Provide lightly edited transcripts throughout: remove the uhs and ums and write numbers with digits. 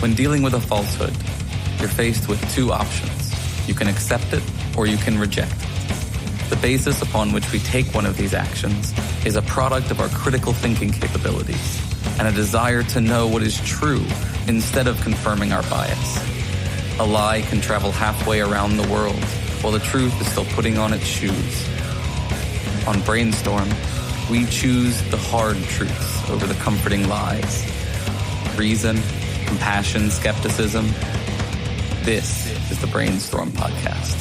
When dealing with a falsehood, you're faced with two options. You can accept it or you can reject it. The basis upon which we take one of these actions is a product of our critical thinking capabilities and a desire to know what is true instead of confirming our bias. A lie can travel halfway around the world while the truth is still putting on its shoes. On Brainstorm, we choose the hard truths over the comforting lies. Reason, compassion, skepticism. This is the Brainstorm Podcast.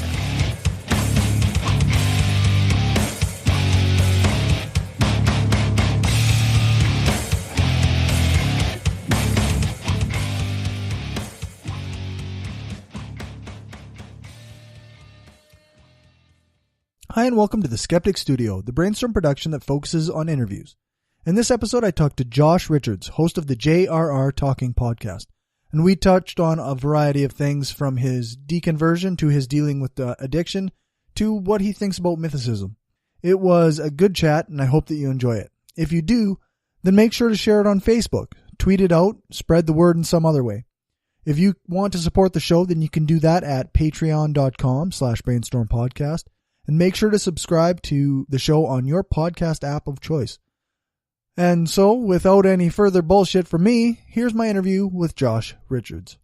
Hi and welcome to the Skeptic Studio, the Brainstorm production that focuses on interviews. In this episode, I talked to Josh Richards, host of the JRR Talking podcast, and we touched on a variety of things from his deconversion to his dealing with addiction to what he thinks about mythicism. It was a good chat, and I hope that you enjoy it. If you do, then make sure to share it on Facebook, tweet it out, spread the word in some other way. If you want to support the show, then you can do that at patreon.com/brainstormpodcast. And make sure to subscribe to the show on your podcast app of choice. And so, without any further bullshit from me, here's my interview with Josh Richards.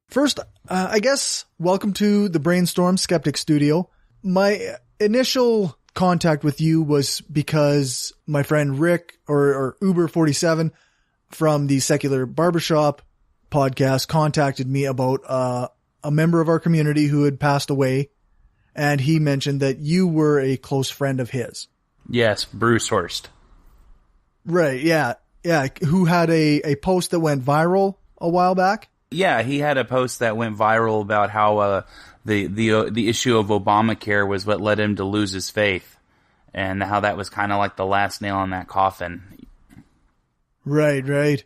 First, I guess, welcome to the Brainstorm Skeptic Studio. My initial contact with you was because my friend Rick or Uber47 from the Secular Barbershop podcast contacted me about a member of our community who had passed away, and he mentioned that you were a close friend of his. Yes, Bruce Horst. Right, yeah. Who had a post that went viral a while back? Yeah, he had a post that went viral about how the issue of Obamacare was what led him to lose his faith, and how that was kind of like the last nail in that coffin. Right.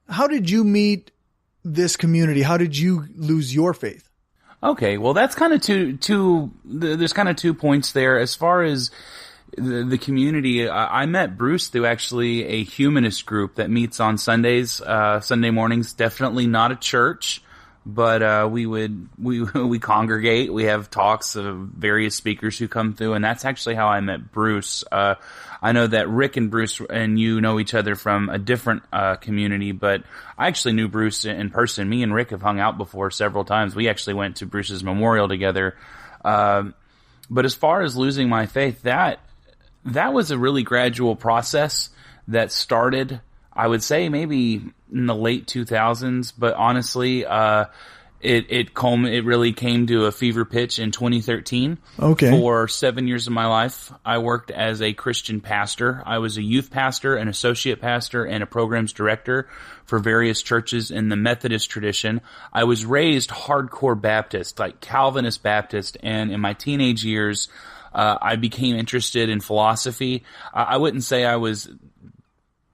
How did you meet this community? How did you lose your faith? Okay, well, that's kind of there's kind of 2 points there. As far as the community, I met Bruce through actually a humanist group that meets on Sundays, Sunday mornings. Definitely not a church, but we congregate. We have talks of various speakers who come through, and that's actually how I met Bruce. I know that Rick and Bruce and you know each other from a different community, but I actually knew Bruce in person. Me and Rick have hung out before several times. We actually went to Bruce's memorial together. But as far as losing my faith, that was a really gradual process that started, I would say, maybe in the late 2000s, but honestly, it really came to a fever pitch in 2013. Okay. For 7 years of my life, I worked as a Christian pastor. I was a youth pastor, an associate pastor, and a programs director for various churches in the Methodist tradition. I was raised hardcore Baptist, like Calvinist Baptist, and in my teenage years, I became interested in philosophy. I wouldn't say I was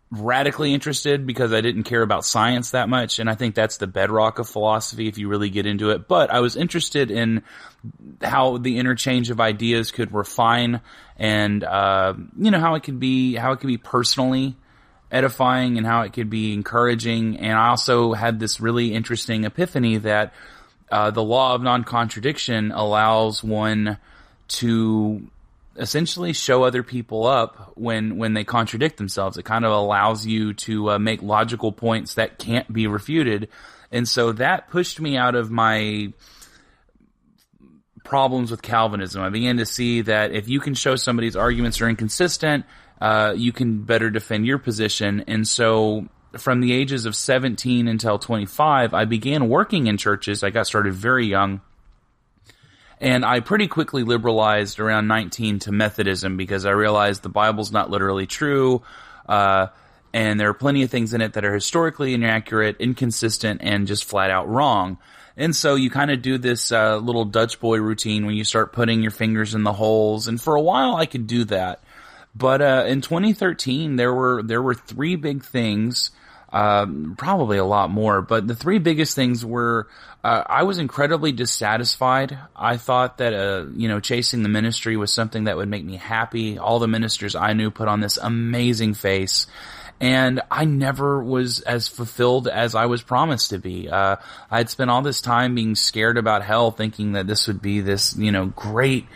radically interested because I didn't care about science that much, and I think that's the bedrock of philosophy if you really get into it. But I was interested in how the interchange of ideas could refine and how it could be personally edifying and how it could be encouraging. And I also had this really interesting epiphany that the law of non-contradiction allows one to essentially show other people up when they contradict themselves. It kind of allows you to make logical points that can't be refuted. And so that pushed me out of my problems with Calvinism. I began to see that if you can show somebody's arguments are inconsistent, you can better defend your position. And so from the ages of 17 until 25, I began working in churches. I got started very young. And I pretty quickly liberalized around 19 to Methodism because I realized the Bible's not literally true, and there are plenty of things in it that are historically inaccurate, inconsistent, and just flat out wrong. And so you kind of do this little Dutch boy routine when you start putting your fingers in the holes, and for a while I could do that. But in 2013, there were three big things probably a lot more. But the three biggest things were, I was incredibly dissatisfied. I thought that, chasing the ministry was something that would make me happy. All the ministers I knew put on this amazing face, and I never was as fulfilled as I was promised to be. I had spent all this time being scared about hell, thinking that this would be this, great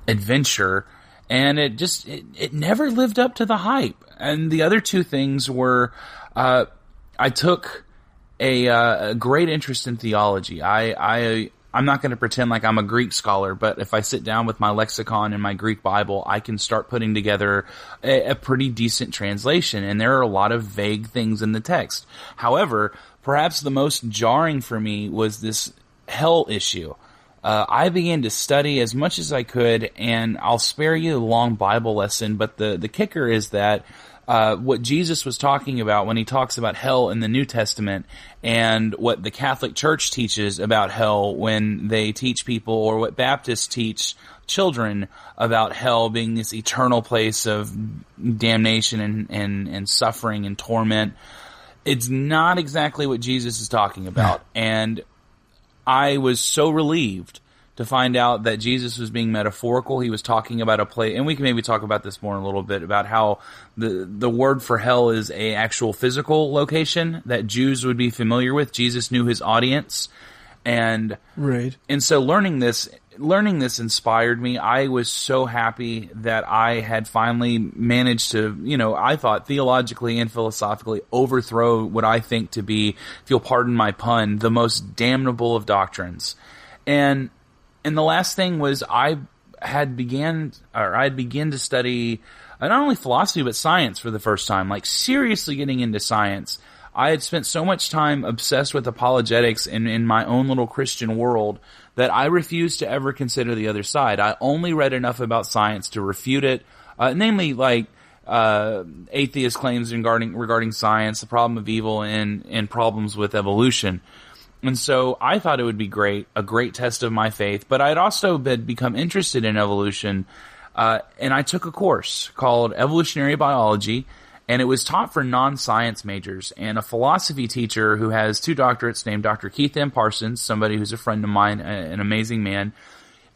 adventure, and it never lived up to the hype. And the other two things were, I took a great interest in theology. I'm not going to pretend like I'm a Greek scholar, but if I sit down with my lexicon and my Greek Bible, I can start putting together a pretty decent translation, and there are a lot of vague things in the text. However, perhaps the most jarring for me was this hell issue. I began to study as much as I could, and I'll spare you a long Bible lesson, but the kicker is that what Jesus was talking about when he talks about hell in the New Testament, and what the Catholic Church teaches about hell when they teach people, or what Baptists teach children about hell being this eternal place of damnation and suffering and torment, it's not exactly what Jesus is talking about. And I was so relieved to find out that Jesus was being metaphorical. He was talking about a place, and we can maybe talk about this more in a little bit, about how the word for hell is a actual physical location that Jews would be familiar with. Jesus knew his audience, and so learning this inspired me. I was so happy that I had finally managed to, I thought theologically and philosophically overthrow what I think to be, if you'll pardon my pun, the most damnable of doctrines. And the last thing was, I had begun to study not only philosophy but science for the first time, like seriously getting into science. I had spent so much time obsessed with apologetics in my own little Christian world that I refused to ever consider the other side. I only read enough about science to refute it, namely like atheist claims regarding science, the problem of evil, and problems with evolution. And so I thought it would be a great test of my faith, but I'd also become interested in evolution, and I took a course called Evolutionary Biology, and it was taught for non-science majors. And a philosophy teacher who has 2 doctorates named Dr. Keith M. Parsons, somebody who's a friend of mine, an amazing man.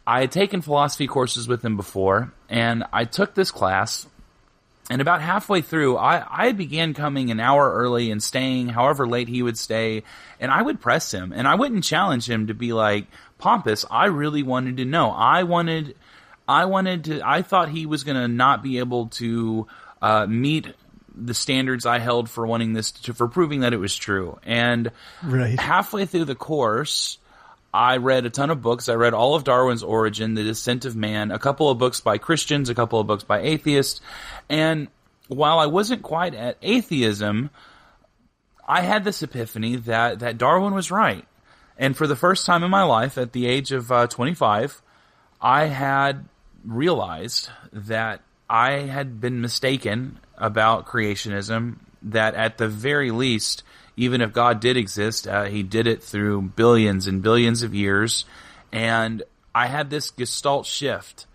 I had taken philosophy courses with him before, and I took this class. And about halfway through, I began coming an hour early and staying however late he would stay, and I would press him, and I wouldn't challenge him to be like pompous. I really wanted to know. I thought he was going to not be able to meet the standards I held for for proving that it was true. And halfway through the course, I read a ton of books. I read all of Darwin's Origin, The Descent of Man, a couple of books by Christians, a couple of books by atheists. And while I wasn't quite at atheism, I had this epiphany that Darwin was right. And for the first time in my life, at the age of 25, I had realized that I had been mistaken about creationism, that at the very least, even if God did exist, he did it through billions and billions of years. And I had this Gestalt shift.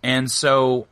And so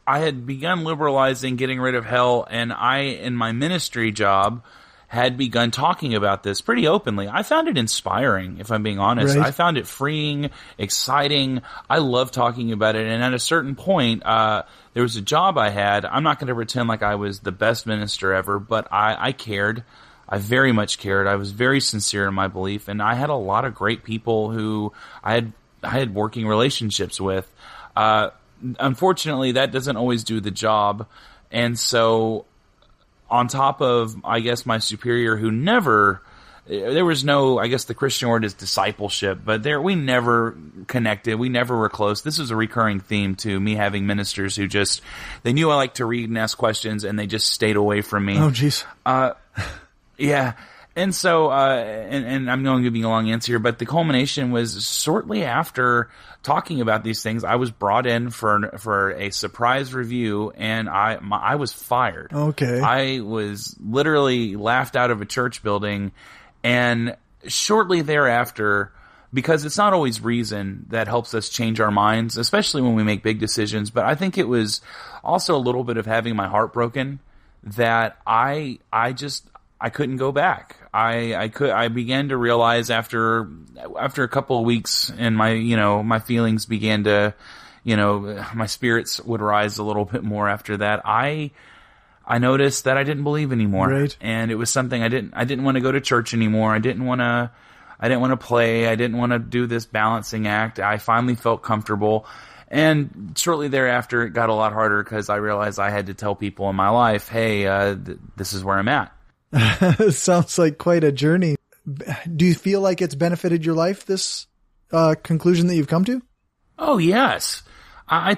I had begun liberalizing, getting rid of hell, and I, in my ministry job, had begun talking about this pretty openly. I found it inspiring, if I'm being honest. I found it freeing, exciting. I love talking about it. And at a certain point, there was a job I had. I'm not going to pretend like I was the best minister ever, but I cared. I very much cared. I was very sincere in my belief, and I had a lot of great people who I had working relationships with. Unfortunately, that doesn't always do the job, and so on top of, I guess, my superior who there was no, I guess the Christian word is discipleship, but we never connected. We never were close. This was a recurring theme to me having ministers who they knew I liked to read and ask questions, and they just stayed away from me. Oh, jeez. Yeah. And so, and I'm going to give you a long answer here, but the culmination was shortly after talking about these things, I was brought in for a surprise review, and I was fired. Okay. I was literally laughed out of a church building, and shortly thereafter, because it's not always reason that helps us change our minds, especially when we make big decisions, but I think it was also a little bit of having my heart broken, that I I couldn't go back. I began to realize after a couple of weeks, and my feelings began to, my spirits would rise a little bit more after that. I noticed that I didn't believe anymore. Right. And it was something I didn't want to go to church anymore. I didn't want to play. I didn't want to do this balancing act. I finally felt comfortable. And shortly thereafter, it got a lot harder because I realized I had to tell people in my life, hey, this is where I'm at. Sounds like quite a journey. Do you feel like it's benefited your life, this conclusion that you've come to? Oh, yes. I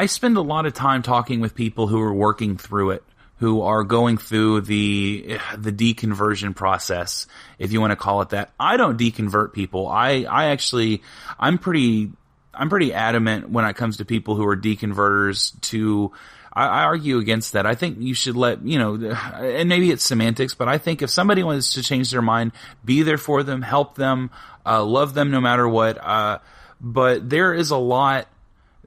spend a lot of time talking with people who are working through it, who are going through the deconversion process, if you want to call it that. I don't deconvert people. I'm pretty adamant when it comes to people who are deconverters to, I argue against that. I think you should let, and maybe it's semantics, but I think if somebody wants to change their mind, be there for them, help them, love them no matter what. But there is a lot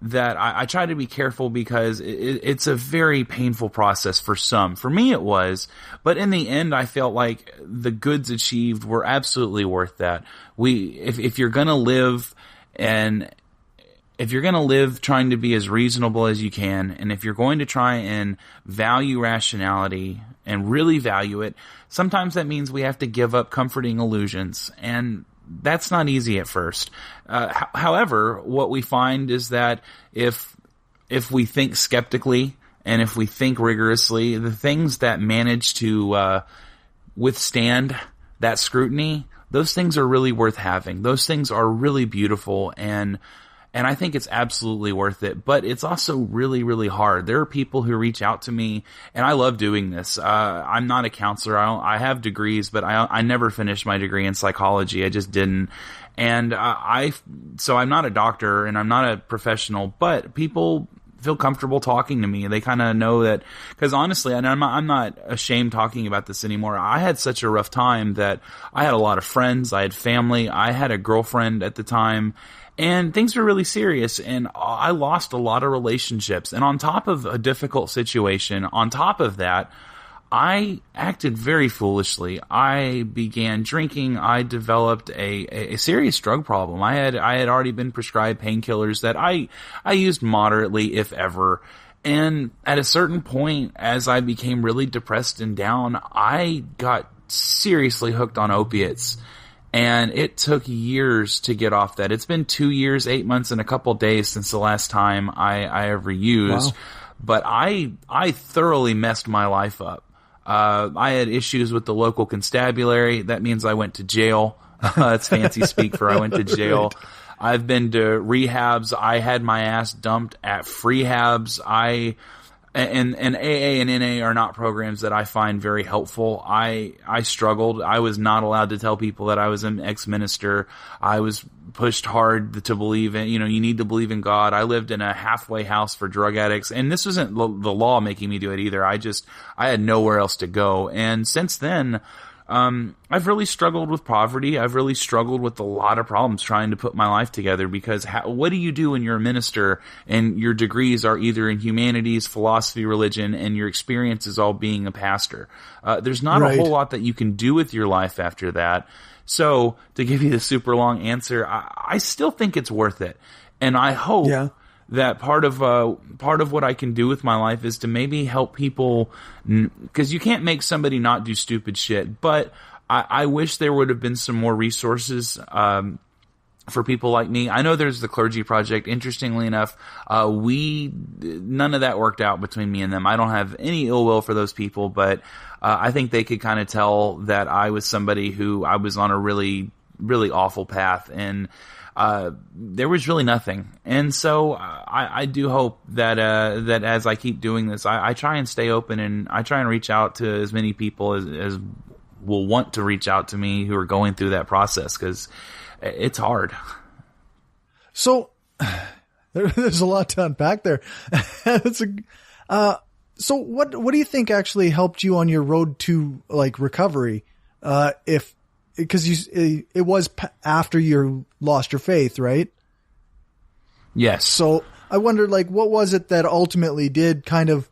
that I try to be careful because it's a very painful process for some. For me, it was. But in the end, I felt like the goods achieved were absolutely worth that. If you're going to live trying to be as reasonable as you can, and if you're going to try and value rationality and really value it, sometimes that means we have to give up comforting illusions, and that's not easy at first. However, what we find is that if we think skeptically and if we think rigorously, the things that manage to withstand that scrutiny, those things are really worth having. Those things are really beautiful, and I think it's absolutely worth it, but it's also really, really hard. There are people who reach out to me, and I love doing this. I'm not a counselor. I have degrees, but I never finished my degree in psychology. I just didn't. And so I'm not a doctor and I'm not a professional, but people feel comfortable talking to me. They kind of know that, because honestly, and I'm not ashamed talking about this anymore. I had such a rough time that I had a lot of friends. I had family. I had a girlfriend at the time. And things were really serious, and I lost a lot of relationships. And on top of a difficult situation, on top of that, I acted very foolishly. I began drinking. I developed a serious drug problem. I had already been prescribed painkillers that I used moderately, if ever. And at a certain point, as I became really depressed and down, I got seriously hooked on opiates. And it took years to get off that. It's been 2 years, 8 months, and a couple days since the last time I ever used. Wow. But I thoroughly messed my life up. I had issues with the local constabulary. That means I went to jail. It's fancy speak for I went to jail. Right. I've been to rehabs. I had my ass dumped at freehabs. And AA and NA are not programs that I find very helpful. I struggled. I was not allowed to tell people that I was an ex-minister. I was pushed hard to believe in, you need to believe in God. I lived in a halfway house for drug addicts, and this wasn't the law making me do it either. I had nowhere else to go. And since then, I've really struggled with poverty. I've really struggled with a lot of problems trying to put my life together, because what do you do when you're a minister and your degrees are either in humanities, philosophy, religion, and your experience is all being a pastor? There's not a whole lot that you can do with your life after that. So to give you the super long answer, I still think it's worth it. And I hope that part of what I can do with my life is to maybe help people, because you can't make somebody not do stupid shit. But I wish there would have been some more resources for people like me. I know there's the Clergy Project. Interestingly enough, none of that worked out between me and them. I don't have any ill will for those people, but I think they could kind of tell that I was somebody who I was on a really, really awful path, and there was really nothing. And so I do hope that as I keep doing this, I try and stay open, and I try and reach out to as many people as will want to reach out to me who are going through that process, because it's hard. So there's a lot to unpack there. So what do you think actually helped you on your road to recovery? Because it was after you lost your faith, right? Yes. So I wonder, what was it that ultimately did kind of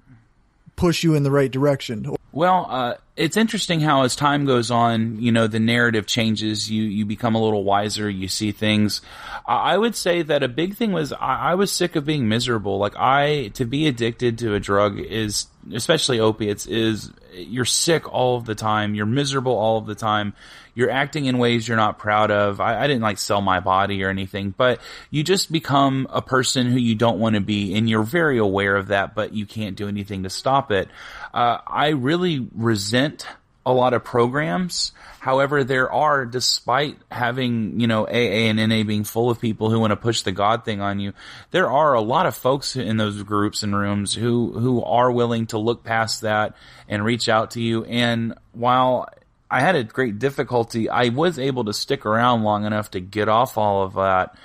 push you in the right direction? Well, it's interesting how as time goes on, the narrative changes. You become a little wiser. You see things. I would say that a big thing was I was sick of being miserable. To be addicted to a drug is, especially opiates, is you're sick all of the time. You're miserable all of the time. You're acting in ways you're not proud of. I didn't sell my body or anything, but you just become a person who you don't want to be, and you're very aware of that, but you can't do anything to stop it. I really resent a lot of programs. However, there are, despite having, AA and NA being full of people who want to push the God thing on you, there are a lot of folks in those groups and rooms who are willing to look past that and reach out to you. And while I had a great difficulty, I was able to stick around long enough to get off all of that.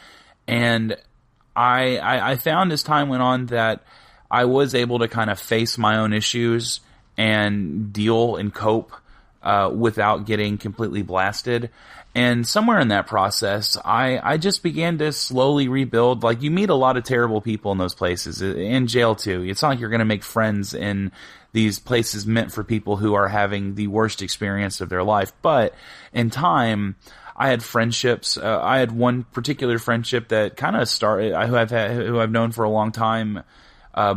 And I found as time went on that I was able to kind of face my own issues and deal and cope without getting completely blasted. And somewhere in that process, I just began to slowly rebuild. You meet a lot of terrible people in those places, in jail too. It's not like you're going to make friends in these places meant for people who are having the worst experience of their life. But in time, I had friendships. I had one particular friendship that kind of started, who I've known for a long time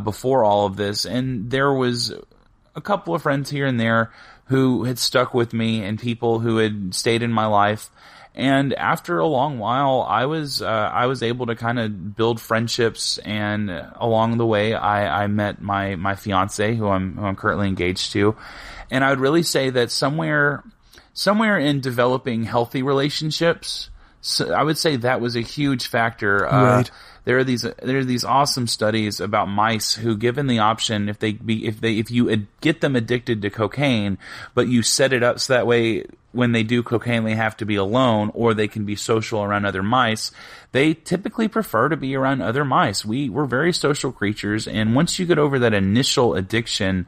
before all of this. And there was a couple of friends here and there who had stuck with me, and people who had stayed in my life. And after a long while, I was able to kind of build friendships, and along the way, I met my fiance, who I'm currently engaged to. And I would really say that somewhere in developing healthy relationships, I would say that was a huge factor. Right. There are these awesome studies about mice who, given the option, if you get them addicted to cocaine, but you set it up so that way when they do cocaine they have to be alone, or they can be social around other mice, they typically prefer to be around other mice. We're very social creatures, and once you get over that initial addiction,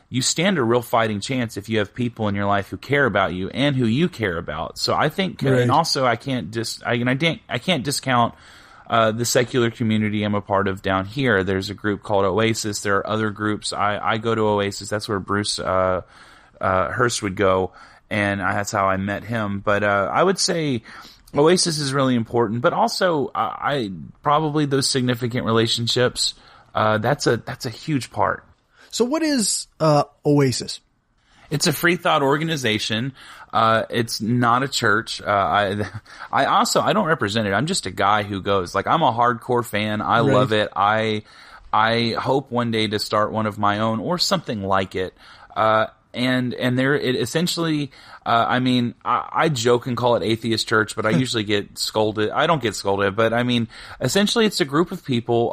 you stand a real fighting chance if you have people in your life who care about you and who you care about. So I think, right. And also I can't discount the secular community I'm a part of down here. There's a group called Oasis. There are other groups. I go to Oasis. That's where Bruce Hurst would go, and that's how I met him. But I would say Oasis is really important, but also I probably those significant relationships. That's a huge part. So what is Oasis? It's a free thought organization. It's not a church. I don't represent it. I'm just a guy who goes. I'm a hardcore fan. I Right. love it. I hope one day to start one of my own or something like it. And there, it essentially, I joke and call it atheist church, but I usually get scolded. I don't get scolded, but essentially it's a group of people.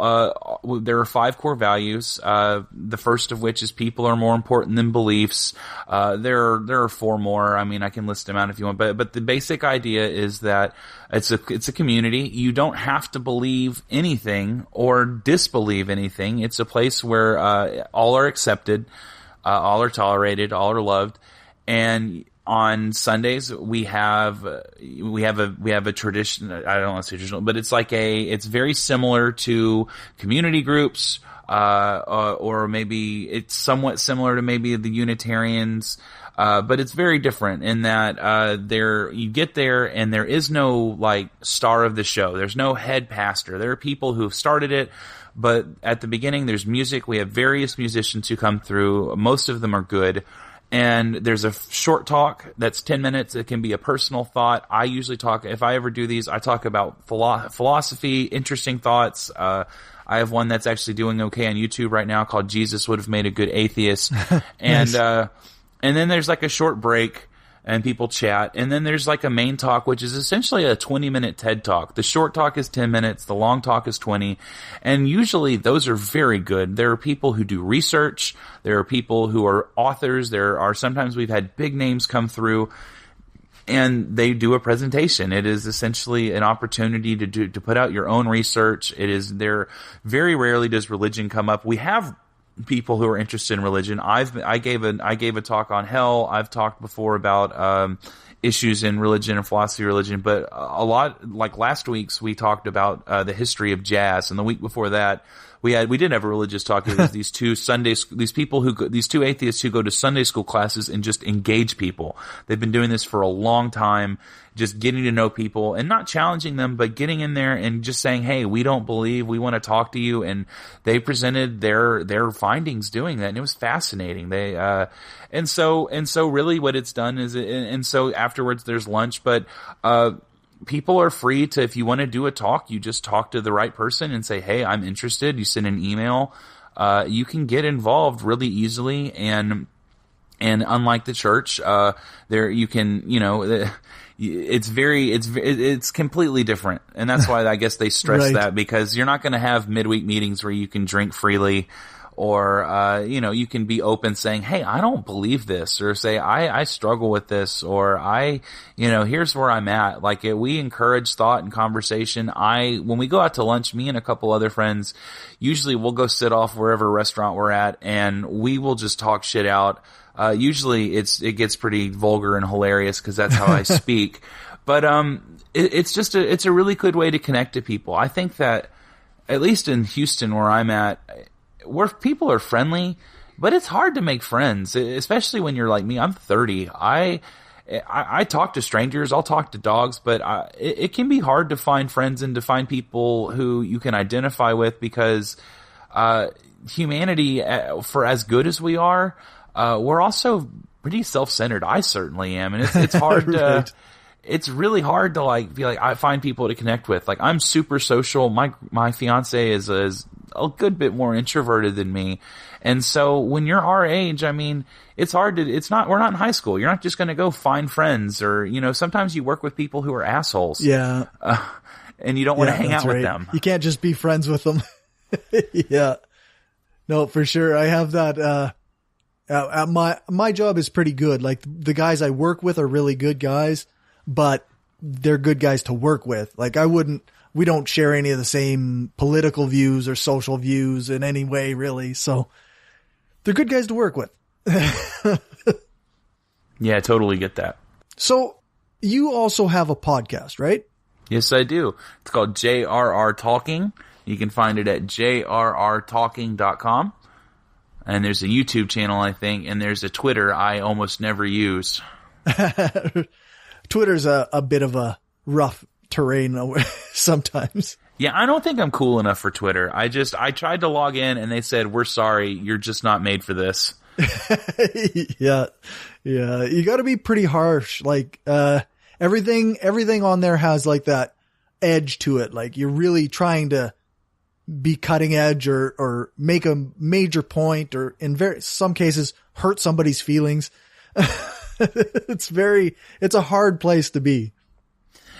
There are 5 core values. The first of which is people are more important than beliefs. There are 4 more. I can list them out if you want, but the basic idea is that it's a community. You don't have to believe anything or disbelieve anything. It's a place where, all are accepted. All are tolerated, all are loved, and on Sundays we have a tradition. I don't want to say traditional, but it's very similar to community groups, or maybe it's somewhat similar to maybe the Unitarians, but it's very different in that you get there and there is no star of the show. There's no head pastor. There are people who've started it. But at the beginning, there's music. We have various musicians who come through. Most of them are good. And there's a short talk that's 10 minutes. It can be a personal thought. I usually talk, if I ever do these, I talk about philosophy, interesting thoughts. I have one that's actually doing okay on YouTube right now called Jesus Would Have Made a Good Atheist. Nice. And then there's a short break. And people chat. And then there's a main talk, which is essentially a 20-minute TED Talk. The short talk is 10 minutes. The long talk is 20. And usually those are very good. There are people who do research. There are people who are authors. There are sometimes we've had big names come through and they do a presentation. It is essentially an opportunity to put out your own research. It is there. Very rarely does religion come up. We have people who are interested in religion. I gave a talk on hell. I've talked before about issues in religion and philosophy of religion, but a lot, like last week's, we talked about the history of jazz, and the week before that, we did have a religious talk. It was these two atheists who go to Sunday school classes and just engage people. They've been doing this for a long time, just getting to know people and not challenging them, but getting in there and just saying, "Hey, we don't believe. We want to talk to you." And they presented their findings doing that, and it was fascinating. They and so really what it's done is, and so afterwards there's lunch, but people are free to, if you want to do a talk, you just talk to the right person and say, "Hey, I'm interested." You send an email. You can get involved really easily, and unlike the church, there you can, it's completely different, and that's why I guess they stress Right. that, because you're not going to have midweek meetings where you can drink freely. Or, you can be open saying, "Hey, I don't believe this," or say, I struggle with this, or here's where I'm at. Like, we encourage thought and conversation. When we go out to lunch, me and a couple other friends, usually we'll go sit off wherever restaurant we're at, and we will just talk shit out. Usually it gets pretty vulgar and hilarious because that's how I speak. But, it's a really good way to connect to people. I think that, at least in Houston where I'm at, where people are friendly, but it's hard to make friends, especially when you're like me. I'm 30. I talk to strangers. I'll talk to dogs, but it can be hard to find friends and to find people who you can identify with, because humanity, for as good as we are, we're also pretty self-centered. I certainly am, and it's hard to. Right. It's really hard to I find people to connect with. Like, I'm super social. My fiance is a good bit more introverted than me. And so when you're our age, I mean, we're not in high school. You're not just going to go find friends, or, sometimes you work with people who are assholes. Yeah. And you don't want to hang out right. with them. You can't just be friends with them. Yeah. No, for sure. I have that, my job is pretty good. Like, the guys I work with are really good guys, but they're good guys to work with. Like, we don't share any of the same political views or social views in any way, really. So they're good guys to work with. Yeah, I totally get that. So you also have a podcast, right? Yes, I do. It's called JRR Talking. You can find it at jrrtalking.com. And there's a YouTube channel, I think, and there's a Twitter I almost never use. Twitter's a bit of a rough terrain sometimes. Yeah, I don't think I'm cool enough for Twitter. I tried to log in and they said, "We're sorry, you're just not made for this." Yeah. You got to be pretty harsh. Like, everything on there has like that edge to it. Like, you're really trying to be cutting edge or make a major point, or in some cases hurt somebody's feelings. It's a hard place to be.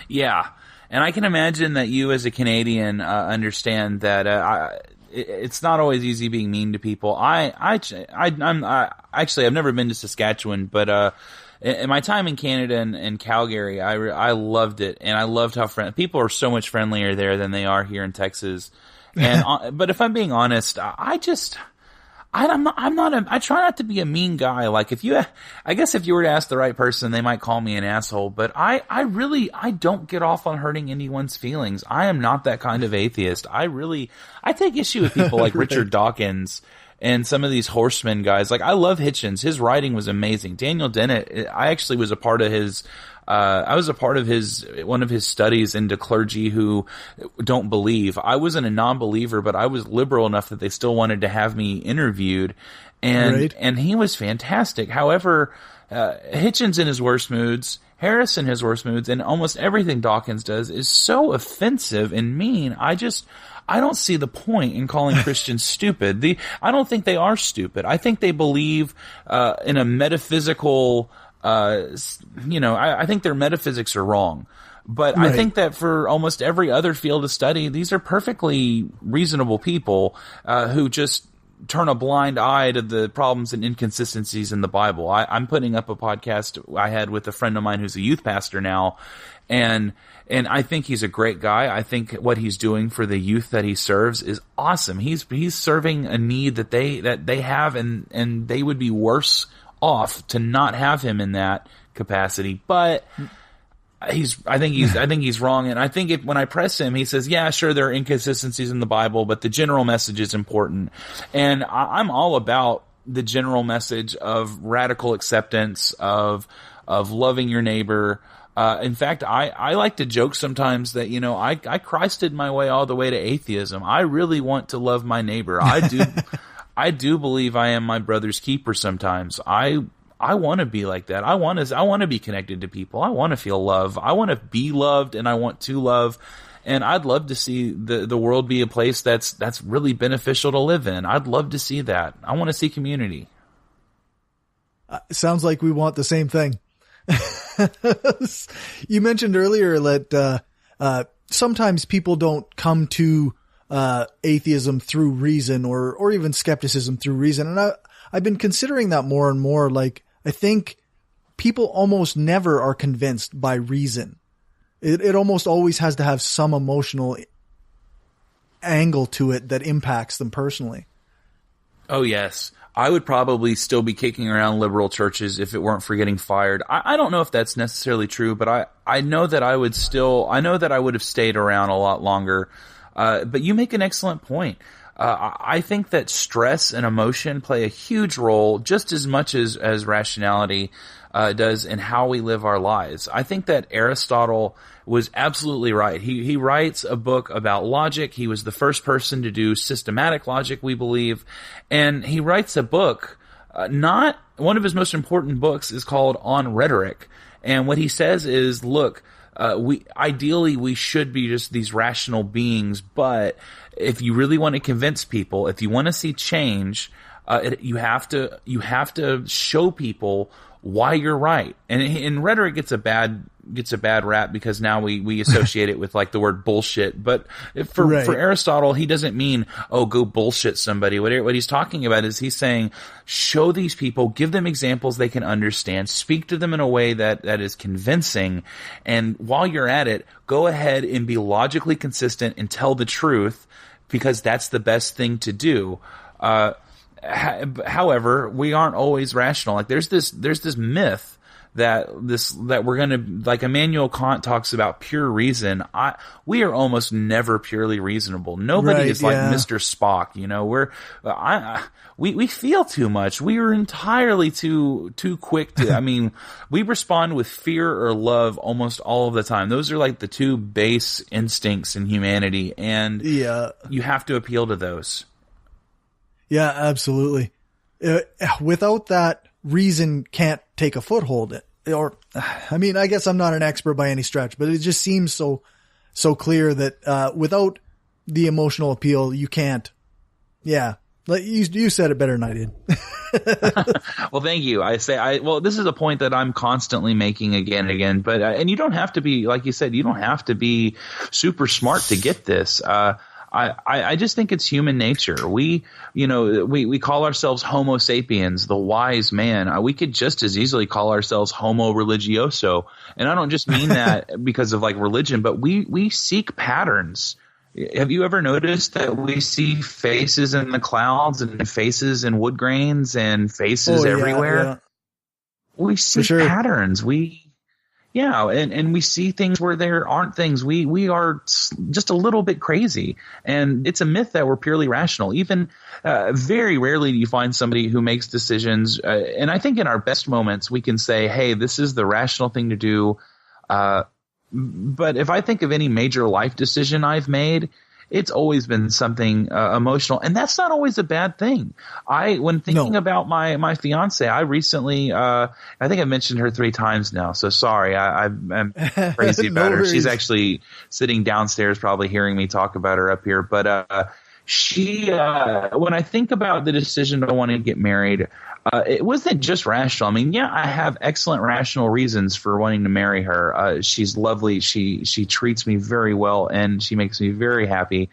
Yeah. And I can imagine that you as a Canadian understand that it's not always easy being mean to people. Actually, I've never been to Saskatchewan, but in my time in Canada and Calgary, I loved it, and I loved how people are so much friendlier there than they are here in Texas. And but if I'm being honest, I try not to be a mean guy. Like, I guess if you were to ask the right person, they might call me an asshole, but I don't get off on hurting anyone's feelings. I am not that kind of atheist. I take issue with people like Richard Dawkins and some of these horsemen guys. Like, I love Hitchens. His writing was amazing. Daniel Dennett, I actually was a part of his, one of his studies into clergy who don't believe. I wasn't a non-believer, but I was liberal enough that they still wanted to have me interviewed. And he was fantastic. However, Hitchens in his worst moods, Harris in his worst moods, and almost everything Dawkins does is so offensive and mean. I don't see the point in calling Christians stupid. I don't think they are stupid. I think they believe, in a metaphysical, I think their metaphysics are wrong. But right. I think that for almost every other field of study, these are perfectly reasonable people, who just turn a blind eye to the problems and inconsistencies in the Bible. I'm putting up a podcast I had with a friend of mine who's a youth pastor now, And I think he's a great guy. I think what he's doing for the youth that he serves is awesome. He's serving a need that they have, and they would be worse off to not have him in that capacity. But I think he's wrong. And I think when I press him, he says, yeah, sure, there are inconsistencies in the Bible, but the general message is important. And I'm all about the general message of radical acceptance, of loving your neighbor. In fact, I like to joke sometimes that, I Christed my way all the way to atheism. I really want to love my neighbor. I do believe I am my brother's keeper sometimes. I want to be like that. I want to be connected to people. I want to feel love. I want to be loved, and I want to love. And I'd love to see the world be a place that's really beneficial to live in. I'd love to see that. I want to see community. Sounds like we want the same thing. You mentioned earlier that sometimes people don't come to atheism through reason or even skepticism through reason. And I've been considering that more and more. Like, I think people almost never are convinced by reason. It almost always has to have some emotional angle to it that impacts them personally. Oh, yes. I would probably still be kicking around liberal churches if it weren't for getting fired. I don't know if that's necessarily true, but I know that I would have stayed around a lot longer. But you make an excellent point. I think that stress and emotion play a huge role just as much as rationality does in how we live our lives. I think that Aristotle was absolutely right. He writes a book about logic. He was the first person to do systematic logic, we believe. And he writes a book, not one of his most important books is called On Rhetoric. And what he says is, look, we should be just these rational beings, but if you really want to convince people, if you want to see change, you have to show people why you're right. And rhetoric gets a bad rap because now we associate it with like the word bullshit. But for Aristotle, he doesn't mean, go bullshit somebody. What he's talking about is he's saying, show these people, give them examples they can understand, speak to them in a way that is convincing. And while you're at it, go ahead and be logically consistent and tell the truth, because that's the best thing to do. However, we aren't always rational. Like there's this myth that we're going to, like Immanuel Kant talks about pure reason. We are almost never purely reasonable. Nobody is like Mr. Spock, we feel too much. We are entirely too quick to, we respond with fear or love almost all of the time. Those are like the two base instincts in humanity, and you have to appeal to those. Yeah, absolutely. Without that, reason can't take a foothold. I guess I'm not an expert by any stretch, but it just seems so clear that without the emotional appeal, you can't. Yeah, like you said it better than I did. Well, thank you. This is a point that I'm constantly making again and again. But and you don't have to be, like you said, you don't have to be super smart to get this. I just think it's human nature. We call ourselves Homo sapiens, the wise man. We could just as easily call ourselves Homo religioso. And I don't just mean that because of like religion, but we seek patterns. Have you ever noticed that we see faces in the clouds and faces in wood grains and faces everywhere? Yeah. We see patterns. And we see things where there aren't things. We are just a little bit crazy. And it's a myth that we're purely rational. Even very rarely do you find somebody who makes decisions. And I think in our best moments, we can say, hey, this is the rational thing to do. But if I think of any major life decision I've made, it's always been something emotional, and that's not always a bad thing. When thinking about my fiance, I recently, I think I mentioned her 3 times now, so sorry, I'm crazy about her. She's actually sitting downstairs, probably hearing me talk about her up here. But she, when I think about the decision to want to get married, it wasn't just rational. I have excellent rational reasons for wanting to marry her. She's lovely. She treats me very well, and she makes me very happy.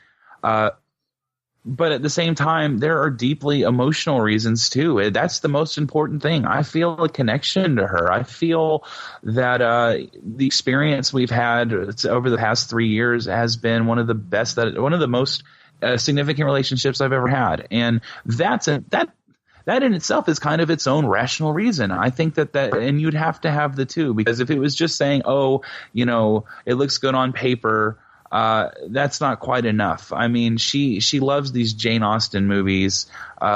But at the same time, there are deeply emotional reasons too. That's the most important thing. I feel a connection to her. I feel that the experience we've had over the past 3 years has been one of the best, one of the most significant relationships I've ever had. And that in itself is kind of its own rational reason. I think that and you'd have to have the two, because if it was just saying, oh, it looks good on paper, that's not quite enough. I mean, she loves these Jane Austen movies,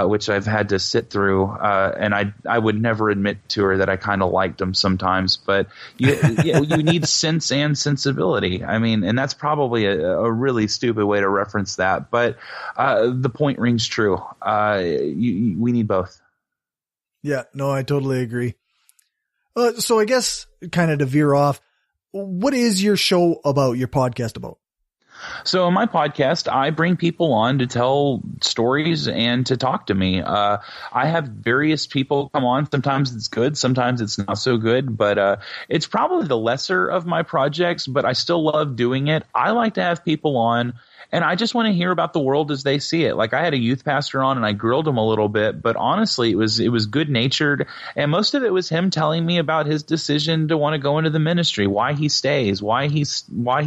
which I've had to sit through, and I would never admit to her that I kind of liked them sometimes. But you need sense and sensibility. I mean, and that's probably a really stupid way to reference that, but the point rings true. We need both. Yeah, no, I totally agree. So I guess kind of to veer off, what is your show about, your podcast about? So in my podcast, I bring people on to tell stories and to talk to me. I have various people come on. Sometimes it's good, sometimes it's not so good, but it's probably the lesser of my projects, but I still love doing it. I like to have people on, and I just want to hear about the world as they see it. Like, I had a youth pastor on and I grilled him a little bit, but honestly, it was good natured. And most of it was him telling me about his decision to want to go into the ministry, why he stays, why he's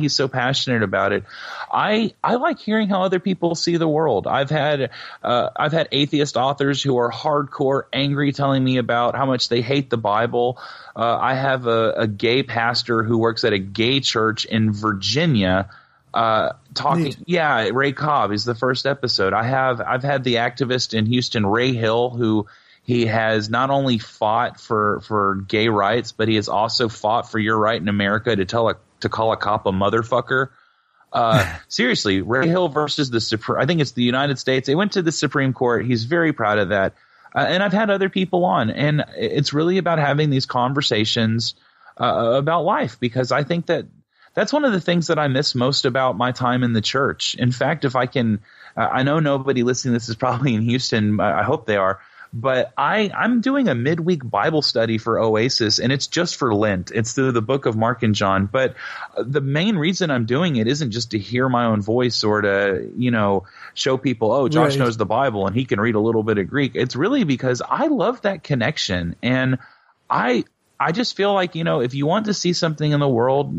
so passionate about it. I like hearing how other people see the world. I've had atheist authors who are hardcore angry telling me about how much they hate the Bible. I have a gay pastor who works at a gay church in Virginia, talking. Neat. Yeah, Ray Cobb is the first episode. I've had the activist in Houston, Ray Hill, who he has not only fought for gay rights, but he has also fought for your right in America to call a cop a motherfucker. Seriously, Ray Hill versus I think it's the United States. They went to the Supreme Court. He's very proud of that. And I've had other people on, and it's really about having these conversations about life, because I think that's one of the things that I miss most about my time in the church. In fact, if I can, I know nobody listening to this is probably in Houston. I hope they are. But I'm doing a midweek Bible study for Oasis, and it's just for Lent. It's through the book of Mark and John. But the main reason I'm doing it isn't just to hear my own voice or to, show people, oh, Josh knows the Bible and he can read a little bit of Greek. It's really because I love that connection. And I just feel like, if you want to see something in the world,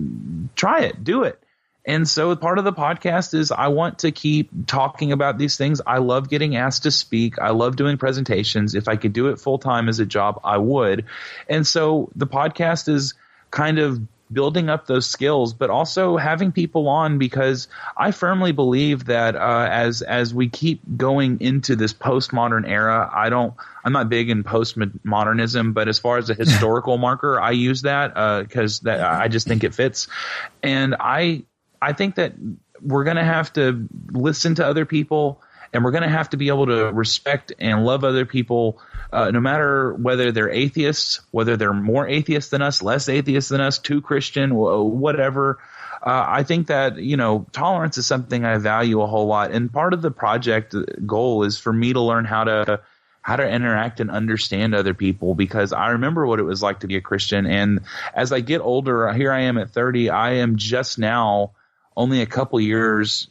try it, do it. And so part of the podcast is I want to keep talking about these things. I love getting asked to speak. I love doing presentations. If I could do it full time as a job, I would. And so the podcast is kind of building up those skills, but also having people on, because I firmly believe that as we keep going into this postmodern era, I'm not big in postmodernism, but as far as a historical marker, I use that because I just think it fits. And I think that we're going to have to listen to other people, and we're going to have to be able to respect and love other people, no matter whether they're atheists, whether they're more atheists than us, less atheists than us, too Christian, whatever. I think that, tolerance is something I value a whole lot. And part of the project goal is for me to learn how to interact and understand other people, because I remember what it was like to be a Christian. And as I get older, here I am at 30, I am just now only a couple years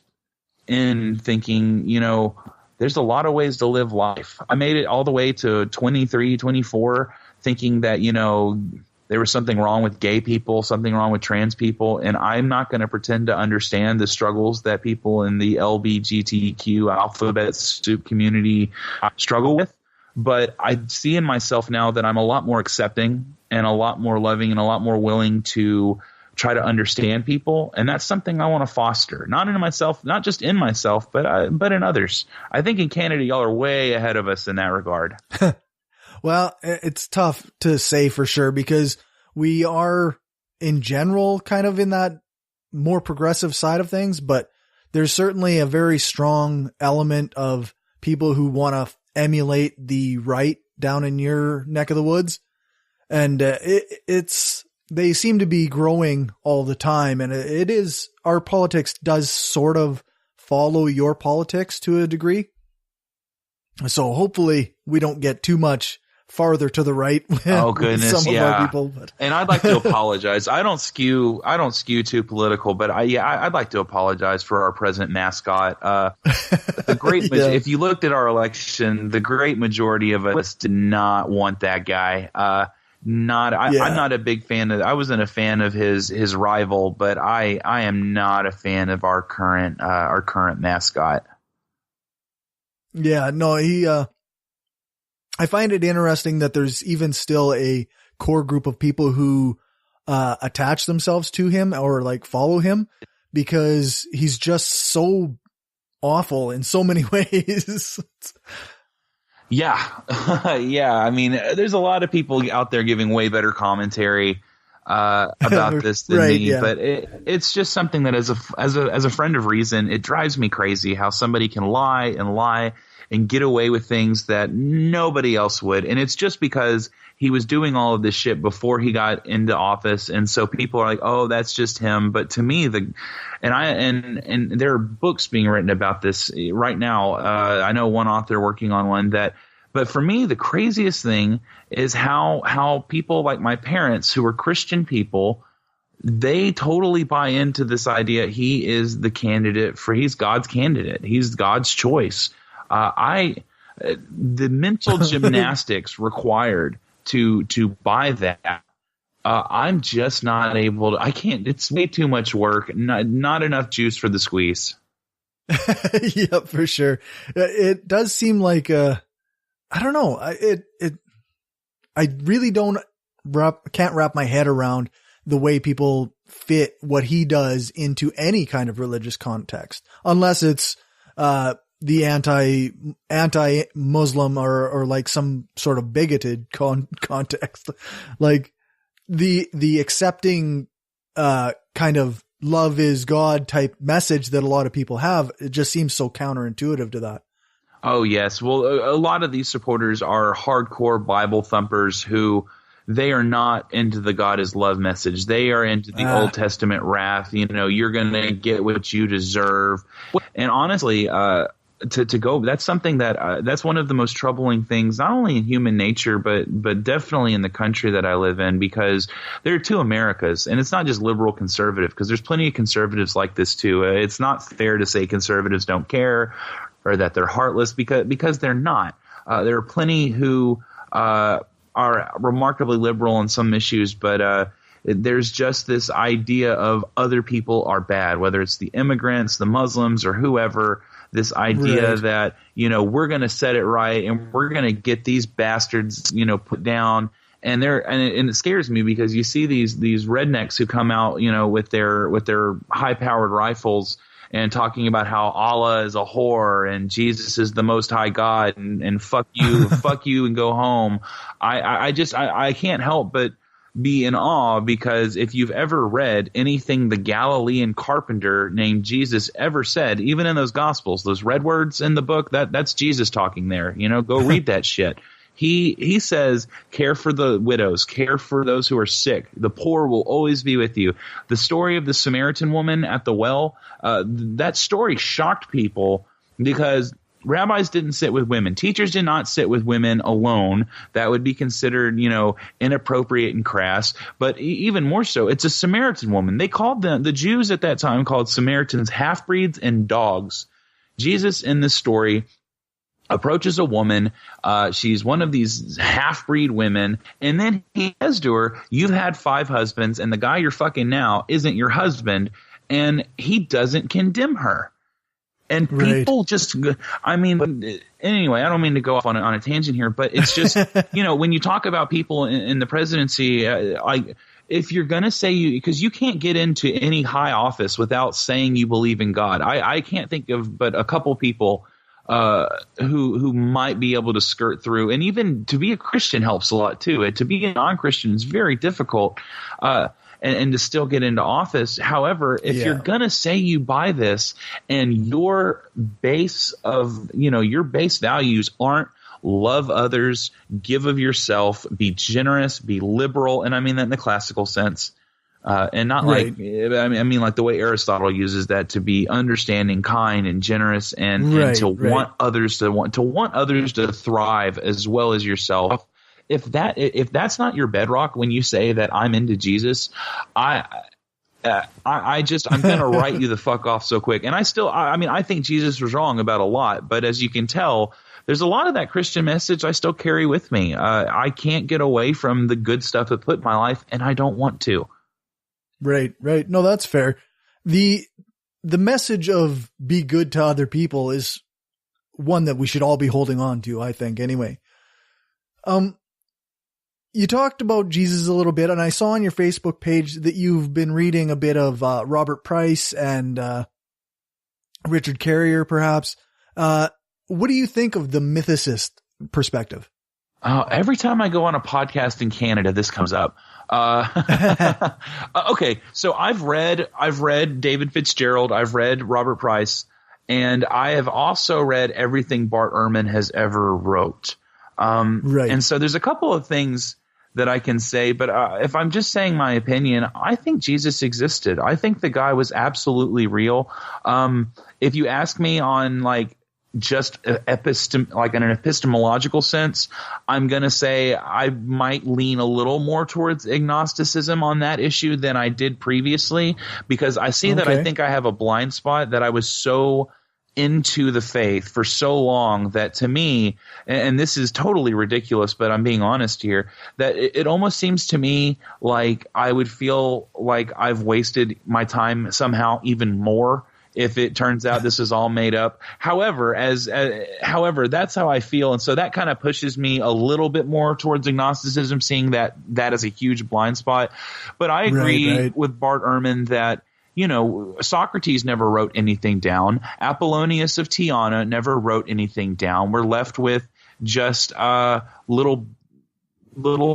in thinking, there's a lot of ways to live life. I made it all the way to 23, 24, thinking that, there was something wrong with gay people, something wrong with trans people. And I'm not going to pretend to understand the struggles that people in the LGBTQ alphabet soup community struggle with. But I see in myself now that I'm a lot more accepting and a lot more loving and a lot more willing to try to understand people. And that's something I want to foster, not just in myself, but in others. I think in Canada, y'all are way ahead of us in that regard. Well, it's tough to say for sure, because we are in general kind of in that more progressive side of things, but there's certainly a very strong element of people who want to emulate the right down in your neck of the woods. And they seem to be growing all the time. And our politics does sort of follow your politics to a degree. So hopefully we don't get too much farther to the right. Oh goodness, some yeah. of our people, but. And I'd like to apologize. I don't skew too political, but I'd like to apologize for our present mascot. The great, if you looked at our election, the great majority of us did not want that guy. I'm not a big fan of. I wasn't a fan of his rival, but I am not a fan of our current mascot. Yeah, no, I find it interesting that there's even still a core group of people who attach themselves to him or like follow him because he's just so awful in so many ways. Yeah. Yeah. I mean, there's a lot of people out there giving way better commentary about this than me, yeah. But it's just something that as a friend of reason, it drives me crazy how somebody can lie and get away with things that nobody else would. And it's just because he was doing all of this shit before he got into office. And so people are like, oh, that's just him. But to me, and there are books being written about this right now. I know one author working on one but for me, the craziest thing is how people like my parents who are Christian people, they totally buy into this idea. He is the candidate he's God's candidate. He's God's choice. The mental gymnastics required to buy that, I'm just not able to. I can't. It's way too much work. Not enough juice for the squeeze. Yeah, for sure. It does seem like I don't know. I really can't wrap my head around the way people fit what he does into any kind of religious context, unless it's the anti-Muslim or like some sort of bigoted context, like the accepting kind of love is God type message that a lot of people have. It just seems so counterintuitive to that. Oh yes, well, a lot of these supporters are hardcore Bible thumpers who. They are not into the God is love message. They are into the Old Testament wrath. You know, you're going to get what you deserve. And honestly, that's something that's one of the most troubling things, not only in human nature, but definitely in the country that I live in, because there are two Americas, and it's not just liberal conservative, because there's plenty of conservatives like this too. It's not fair to say conservatives don't care or that they're heartless because they're not. There are plenty who are remarkably liberal on some issues, but there's just this idea of other people are bad, whether it's the immigrants, the Muslims, or whoever. This idea that, you know, we're going to set it right and we're going to get these bastards, you know, put down. And it scares me because you see these rednecks who come out, you know, with their high powered rifles and talking about how Allah is a whore and Jesus is the most high God and fuck you, fuck you and go home. I can't help but be in awe, because if you've ever read anything the Galilean carpenter named Jesus ever said, even in those Gospels, those red words in the book, that's Jesus talking there. You know, go read that shit. He says, care for the widows, care for those who are sick. The poor will always be with you. The story of the Samaritan woman at the well, that story shocked people because rabbis didn't sit with women. Teachers did not sit with women alone. That would be considered, you know, inappropriate and crass. But even more so, it's a Samaritan woman. They called the Jews at that time called Samaritans half-breeds and dogs. Jesus in this story approaches a woman. She's one of these half-breed women. And then he says to her, you've had 5 husbands and the guy you're fucking now isn't your husband. And he doesn't condemn her. And people just, I mean, anyway, I don't mean to go off on a tangent here, but it's just, you know, when you talk about people in the presidency, like if you're going to say because you can't get into any high office without saying you believe in God. I can't think of but a couple people who might be able to skirt through, and even to be a Christian helps a lot too. To be a non-Christian is very difficult, and to still get into office. However, if you're gonna say you buy this, and your base values aren't love others, give of yourself, be generous, be liberal, and I mean that in the classical sense. And not like, I mean like the way Aristotle uses that, to be understanding, kind, and generous, and to want others to thrive as well as yourself. if that's not your bedrock when you say that I'm into Jesus, I'm going to write you the fuck off so quick. And I think Jesus was wrong about a lot, but as you can tell, there's a lot of that Christian message I still carry with me. I can't get away from the good stuff it put in my life, and I don't want to. Right. No, that's fair. The message of be good to other people is one that we should all be holding on to, I think, anyway. You talked about Jesus a little bit, and I saw on your Facebook page that you've been reading a bit of Robert Price and Richard Carrier, perhaps. What do you think of the mythicist perspective? Every time I go on a podcast in Canada, this comes up. Okay, so I've read David Fitzgerald, I've read Robert Price, and I have also read everything Bart Ehrman has ever wrote. Right. And so there's a couple of things that I can say, but if I'm just saying my opinion, I think Jesus existed. I think the guy was absolutely real. If you ask me on just in an epistemological sense, I'm going to say I might lean a little more towards agnosticism on that issue than I did previously, because I see that I think I have a blind spot, that I was so into the faith for so long that to me, and this is totally ridiculous, but I'm being honest here, that it almost seems to me like I would feel like I've wasted my time somehow even more if it turns out this is all made up. However, that's how I feel. And so that kind of pushes me a little bit more towards agnosticism, seeing that as a huge blind spot. But I agree with Bart Ehrman that, Socrates never wrote anything down. Apollonius of Tyana never wrote anything down. We're left with just little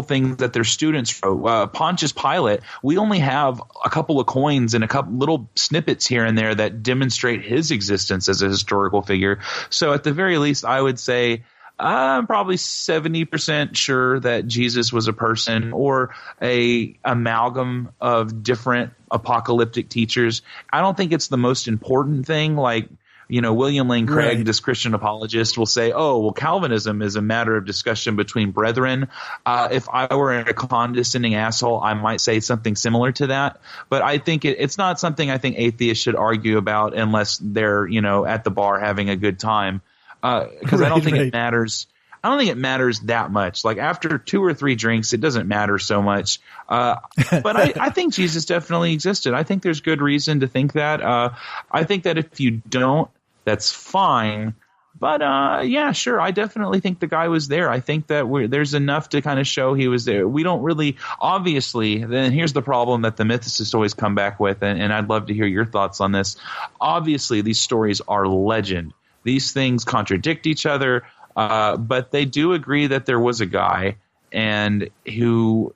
things that their students wrote. Pontius Pilate, we only have a couple of coins and a couple little snippets here and there that demonstrate his existence as a historical figure. So at the very least, I would say I'm probably 70% sure that Jesus was a person or a amalgam of different apocalyptic teachers. I don't think it's the most important thing. William Lane Craig, this Christian apologist, will say, Calvinism is a matter of discussion between brethren. If I were a condescending asshole, I might say something similar to that. But I think it's not something I think atheists should argue about unless they're, at the bar having a good time. Because I don't think it matters. I don't think it matters that much. After 2 or 3 drinks, it doesn't matter so much. But I think Jesus definitely existed. I think there's good reason to think that. I think that if you don't, that's fine. But yeah, sure. I definitely think the guy was there. I think that there's enough to kind of show he was there. We don't really, obviously, then here's the problem that the mythicists always come back with, and I'd love to hear your thoughts on this. Obviously, these stories are legend. These things contradict each other. But they do agree that there was a guy and who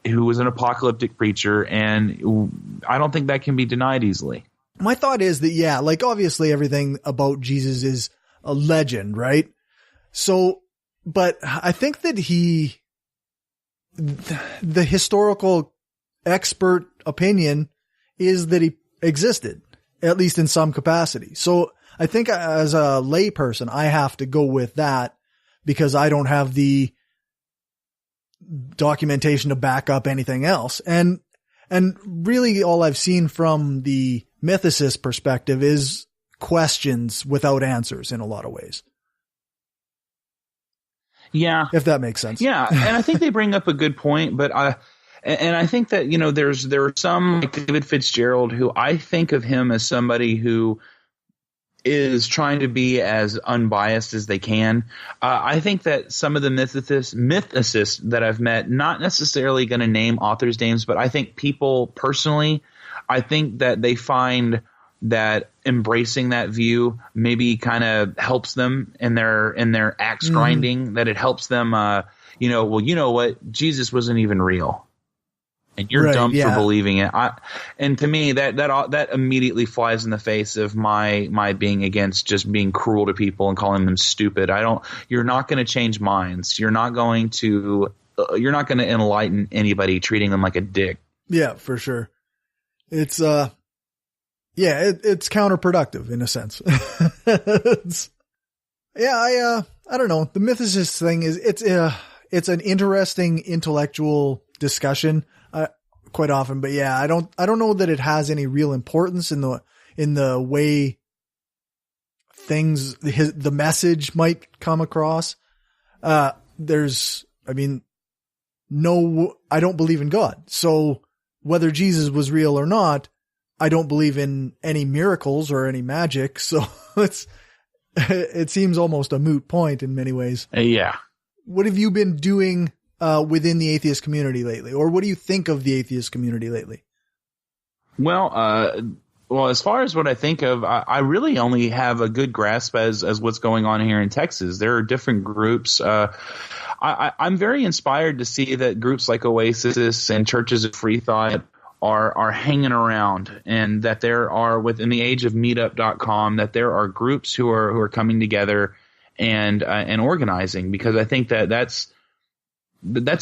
was an apocalyptic preacher, and I don't think that can be denied easily. My thought is that, obviously everything about Jesus is a legend, right? So, but I think that the historical expert opinion is that he existed, at least in some capacity. So I think as a layperson, I have to go with that because I don't have the documentation to back up anything else. And really all I've seen from the mythicist perspective is questions without answers in a lot of ways. Yeah. If that makes sense. Yeah. And I think they bring up a good point, but I think that, there are some like David Fitzgerald who I think of him as somebody who is trying to be as unbiased as they can. I think that some of the mythicists that I've met, not necessarily going to name authors' names, but I think people personally, I think that they find that embracing that view maybe kind of helps them in their axe grinding, that it helps them, you know what, Jesus wasn't even real. And you're dumb for believing it. And to me, that immediately flies in the face of my being against just being cruel to people and calling them stupid. You're not going to change minds. You're not going to enlighten anybody treating them like a dick. Yeah, for sure. It's it's counterproductive in a sense. I don't know. The mythicist thing is it's an interesting intellectual discussion quite often. But yeah, I don't know that it has any real importance in the way the message might come across. I don't believe in God. So whether Jesus was real or not, I don't believe in any miracles or any magic. So it seems almost a moot point in many ways. Yeah. What have you been doing within the atheist community lately? Or what do you think of the atheist community lately? Well, as far as what I think of, I really only have a good grasp as what's going on here in Texas. There are different groups. I'm very inspired to see that groups like Oasis and Churches of Free Thought are hanging around, and that there are, within the age of meetup.com, that there are groups who are coming together and organizing, because I think that's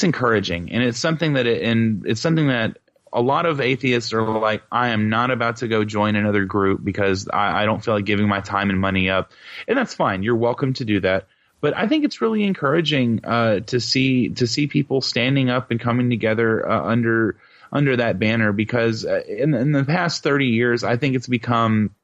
encouraging, and it's something that a lot of atheists are like, I am not about to go join another group because I don't feel like giving my time and money up. And that's fine. You're welcome to do that. But I think it's really encouraging to see people standing up and coming together under that banner, because in the past 30 years, I think it's become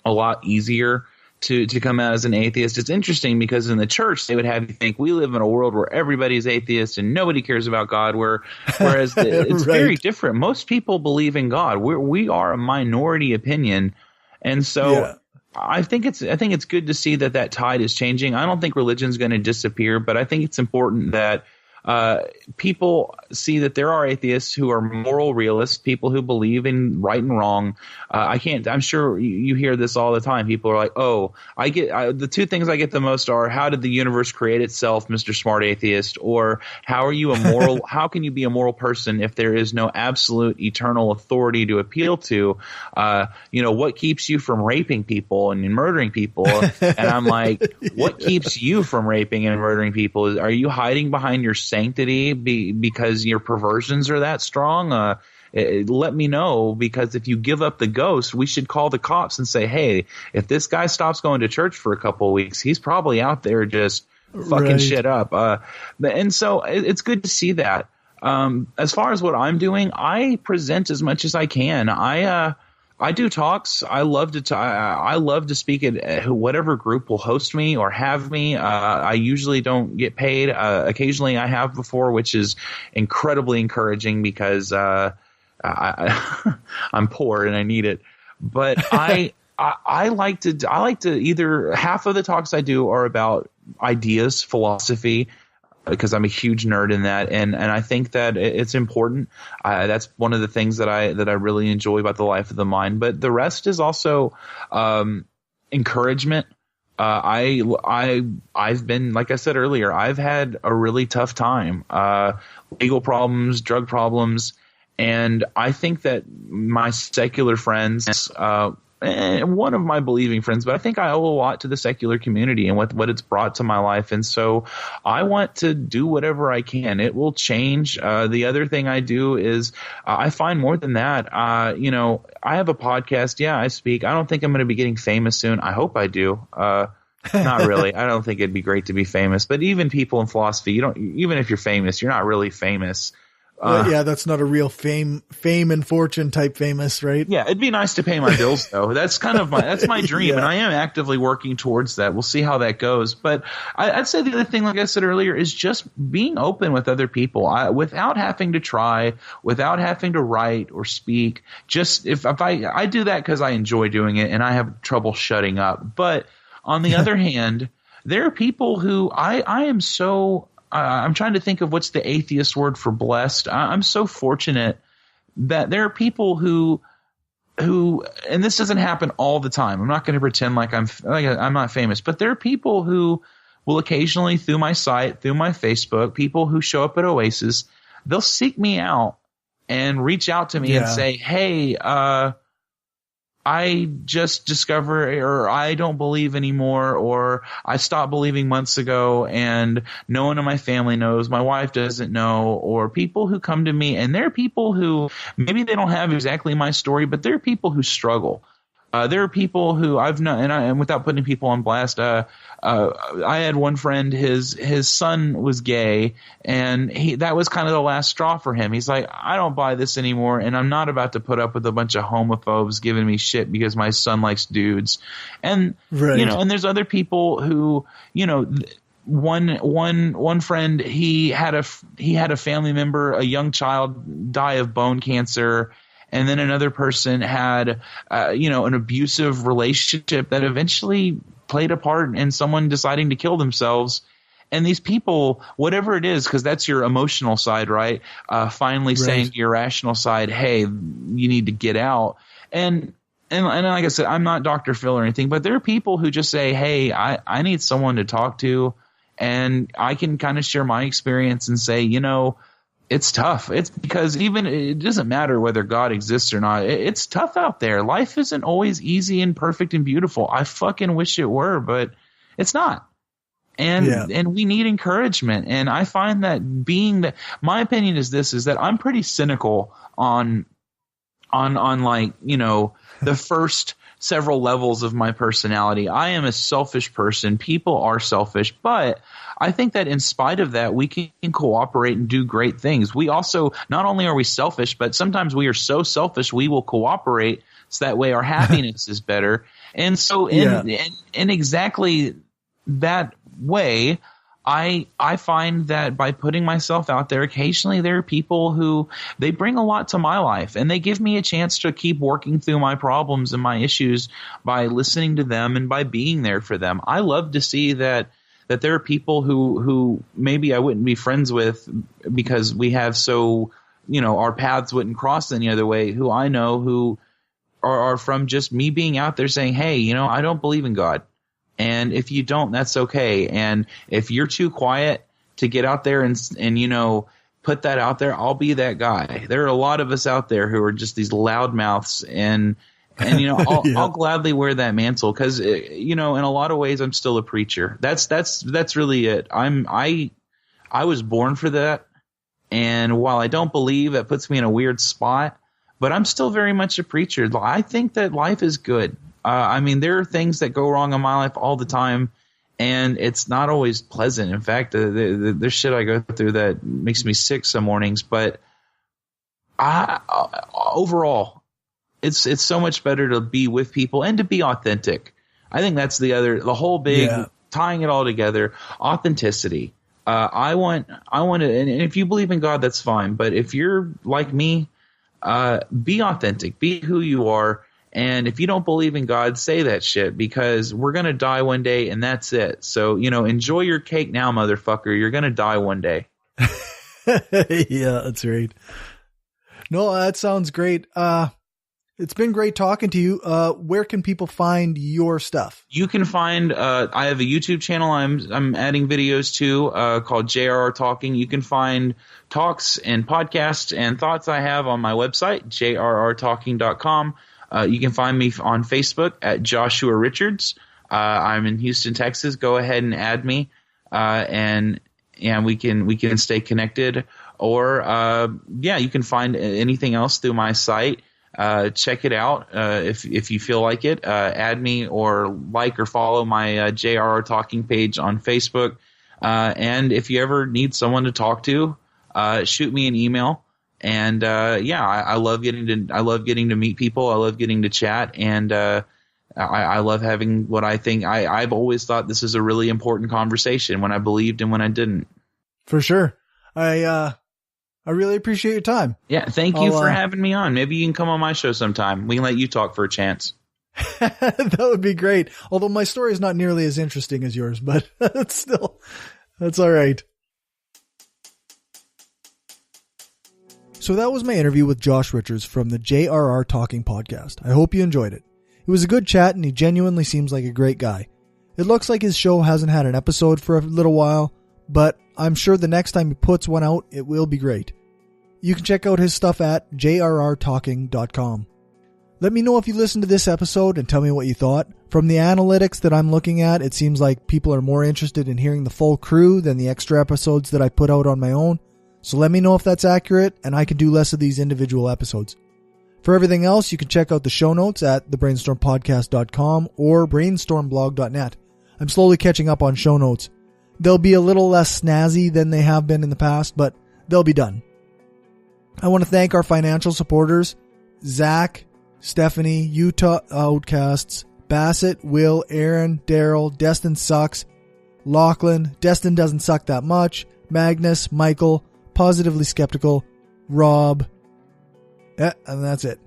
a lot easier to come out as an atheist. It's interesting because in the church, they would have you think we live in a world where everybody's atheist and nobody cares about God, whereas it's Right. very different. Most people believe in God. We are a minority opinion. And so Yeah. I think it's good to see that tide is changing. I don't think religion's going to disappear, but I think it's important that people see that there are atheists who are moral realists, people who believe in right and wrong. I'm sure you hear this all the time. People are like, oh, the two things I get the most are, how did the universe create itself, Mr. Smart Atheist? Or how can you be a moral person if there is no absolute eternal authority to appeal to? What keeps you from raping people and murdering people? And I'm like, what keeps you from raping and murdering people? Are you hiding behind your sanctity because your perversions are that strong? Let me know, because if you give up the ghost, we should call the cops and say, hey, if this guy stops going to church for a couple of weeks, he's probably out there just fucking Right. shit up. And so it's good to see that. As far as what I'm doing, I present as much as I can. I do talks. I love to speak at whatever group will host me or have me. I usually don't get paid. Occasionally I have before, which is incredibly encouraging because I'm poor and I need it. But I like to either, half of the talks I do are about ideas, philosophy, because I'm a huge nerd in that, and I think that it's important. That's one of the things that I really enjoy about the Life of the Mind. But the rest is also encouragement. I've been, like I said earlier, I've had a really tough time, legal problems, drug problems, and I think that my secular friends, and one of my believing friends, but I think I owe a lot to the secular community and what it's brought to my life. And so I want to do whatever I can. It will change. The other thing I do is I find more than that. I have a podcast. Yeah, I speak. I don't think I'm going to be getting famous soon. I hope I do. Not really. I don't think it'd be great to be famous, but even people in philosophy, even if you're famous, you're not really famous. Yeah, that's not a real fame and fortune type famous, right? Yeah, it'd be nice to pay my bills though. That's kind of my dream, Yeah. and I am actively working towards that. We'll see how that goes. But I'd say the other thing, like I said earlier, is just being open with other people, without having to try, without having to write or speak. Just if I do that because I enjoy doing it, and I have trouble shutting up. But on the other hand, there are people who I am so. I'm trying to think of what's the atheist word for blessed. I'm so fortunate that there are people who, and this doesn't happen all the time. I'm not going to pretend like I'm not famous, but there are people who will occasionally, through my site, through my Facebook, people who show up at Oasis, they'll seek me out and reach out to me and say, hey, I just discovered, or I don't believe anymore, or I stopped believing months ago and no one in my family knows, my wife doesn't know, or people who come to me, and there are people who maybe they don't have exactly my story, but there are people who struggle. There are people who I've known, and without putting people on blast, I had one friend, his son was gay, and that was kind of the last straw for him. He's like, I don't buy this anymore, and I'm not about to put up with a bunch of homophobes giving me shit because my son likes dudes. And, and there's other people who, one friend, he had a family member, a young child, die of bone cancer. And then another person had, an abusive relationship that eventually played a part in someone deciding to kill themselves. And these people, whatever it is, because that's your emotional side, right? Finally saying to your rational side, hey, you need to get out. And like I said, I'm not Dr. Phil or anything, but there are people who just say, hey, I need someone to talk to. And I can kind of share my experience and say, it's tough. It's because it doesn't matter whether God exists or not. It's tough out there. Life isn't always easy and perfect and beautiful. I fucking wish it were, but it's not. And we need encouragement. And I find that my opinion is that I'm pretty cynical on like, the first several levels of my personality. I am a selfish person. People are selfish, but I think that in spite of that, we can cooperate and do great things. We also, not only are we selfish, but sometimes we are so selfish we will cooperate so that way our happiness is better. And so in exactly that way, I find that by putting myself out there, occasionally there are people who they bring a lot to my life, and they give me a chance to keep working through my problems and my issues by listening to them and by being there for them. I love to see that there are people who maybe I wouldn't be friends with because we have our paths wouldn't cross any other way, who I know who are from just me being out there saying, hey, I don't believe in God. And if you don't, that's okay. And if you're too quiet to get out there and put that out there, I'll be that guy. There are a lot of us out there who are just these loudmouths, and I'll gladly wear that mantle because in a lot of ways I'm still a preacher. That's really it. I was born for that, and while I don't believe, it puts me in a weird spot, but I'm still very much a preacher. I think that life is good. There are things that go wrong in my life all the time, and it's not always pleasant. In fact, there's shit I go through that makes me sick some mornings. But overall, it's so much better to be with people and to be authentic. I think that's the whole big tying it all together. Authenticity. I want to, and if you believe in God, that's fine. But if you're like me, be authentic. Be who you are. And if you don't believe in God, say that shit, because we're going to die one day and that's it. So, enjoy your cake now, motherfucker. You're going to die one day. Yeah, that's right. No, that sounds great. It's been great talking to you. Where can people find your stuff? You can find, I have a YouTube channel I'm adding videos to, called JRR Talking. You can find talks and podcasts and thoughts I have on my website, jrrtalking.com. You can find me on Facebook at Joshua Richards. I'm in Houston, Texas. Go ahead and add me, and we can stay connected. Or you can find anything else through my site. Check it out if you feel like it. Add me or like or follow my JRR Talking page on Facebook. And if you ever need someone to talk to, shoot me an email. And I love getting to meet people. I love getting to chat, and I love having what I think. I've always thought this is a really important conversation, when I believed and when I didn't. For sure. I really appreciate your time. Yeah, thank you for having me on. Maybe you can come on my show sometime. We can let you talk for a chance. That would be great. Although my story is not nearly as interesting as yours, but that's all right. So that was my interview with Josh Richards from the JRR Talking podcast. I hope you enjoyed it. It was a good chat, and he genuinely seems like a great guy. It looks like his show hasn't had an episode for a little while, but I'm sure the next time he puts one out, it will be great. You can check out his stuff at jrrtalking.com. Let me know if you listened to this episode and tell me what you thought. From the analytics that I'm looking at, it seems like people are more interested in hearing the full crew than the extra episodes that I put out on my own. So let me know if that's accurate, and I can do less of these individual episodes. For everything else, you can check out the show notes at thebrainstormpodcast.com or brainstormblog.net. I'm slowly catching up on show notes. They'll be a little less snazzy than they have been in the past, but they'll be done. I want to thank our financial supporters, Zach, Stephanie, Utah Outcasts, Bassett, Will, Aaron, Daryl, Destin Sucks, Lachlan, Destin Doesn't Suck That Much, Magnus, Michael, Positively Skeptical, Rob, and that's it.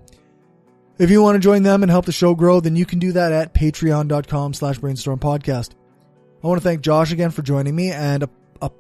If you want to join them and help the show grow, then you can do that at patreon.com/brainstormpodcast. I want to thank Josh again for joining me, and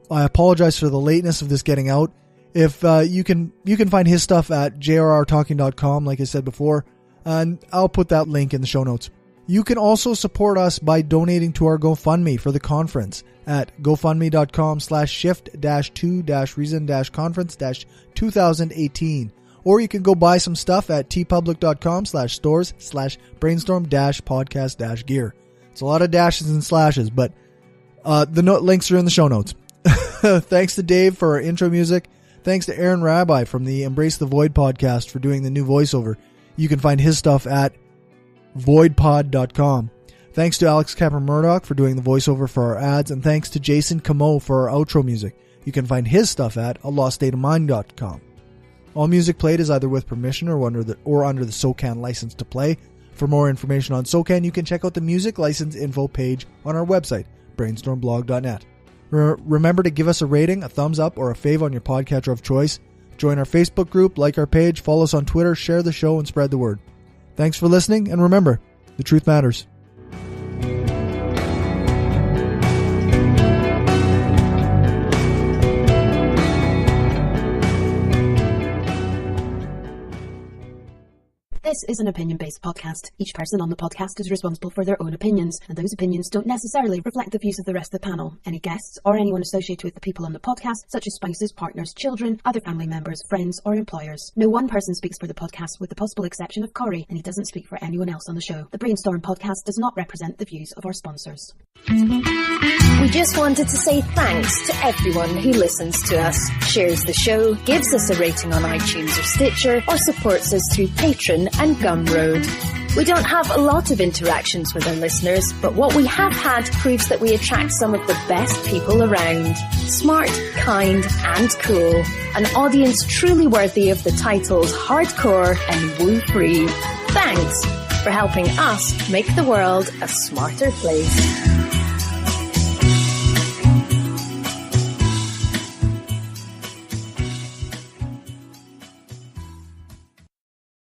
I apologize for the lateness of this getting out. If you can find his stuff at jrrtalking.com, like I said before, and I'll put that link in the show notes. You can also support us by donating to our GoFundMe for the conference at gofundme.com/shift-2-reason-conference-2018. Or you can go buy some stuff at tpublic.com/stores/brainstorm-podcast-gear. It's a lot of dashes and slashes, but the links are in the show notes. Thanks to Dave for our intro music. Thanks to Aaron Rabbi from the Embrace the Void podcast for doing the new voiceover. You can find his stuff at voidpod.com. Thanks to Alex Capper-Murdoch for doing the voiceover for our ads, and thanks to Jason Camo for our outro music. You can find his stuff at aloststateofmind.com. All music played is either with permission or under the SOCAN license to play. For more information on SOCAN, you can check out the music license info page on our website, brainstormblog.net. Remember to give us a rating, a thumbs up, or a fave on your podcatcher of choice. Join our Facebook group, like our page, follow us on Twitter, share the show, and spread the word. Thanks for listening, and remember, the truth matters. This is an opinion-based podcast. Each person on the podcast is responsible for their own opinions, and those opinions don't necessarily reflect the views of the rest of the panel. Any guests or anyone associated with the people on the podcast, such as spouses, partners, children, other family members, friends, or employers. No one person speaks for the podcast with the possible exception of Cory, and he doesn't speak for anyone else on the show. The Brainstorm podcast does not represent the views of our sponsors. We just wanted to say thanks to everyone who listens to us, shares the show, gives us a rating on iTunes or Stitcher, or supports us through Patreon and Gumroad. We don't have a lot of interactions with our listeners, but what we have had proves that we attract some of the best people around. Smart, kind, and cool. An audience truly worthy of the titles hardcore and woo-free. Thanks for helping us make the world a smarter place.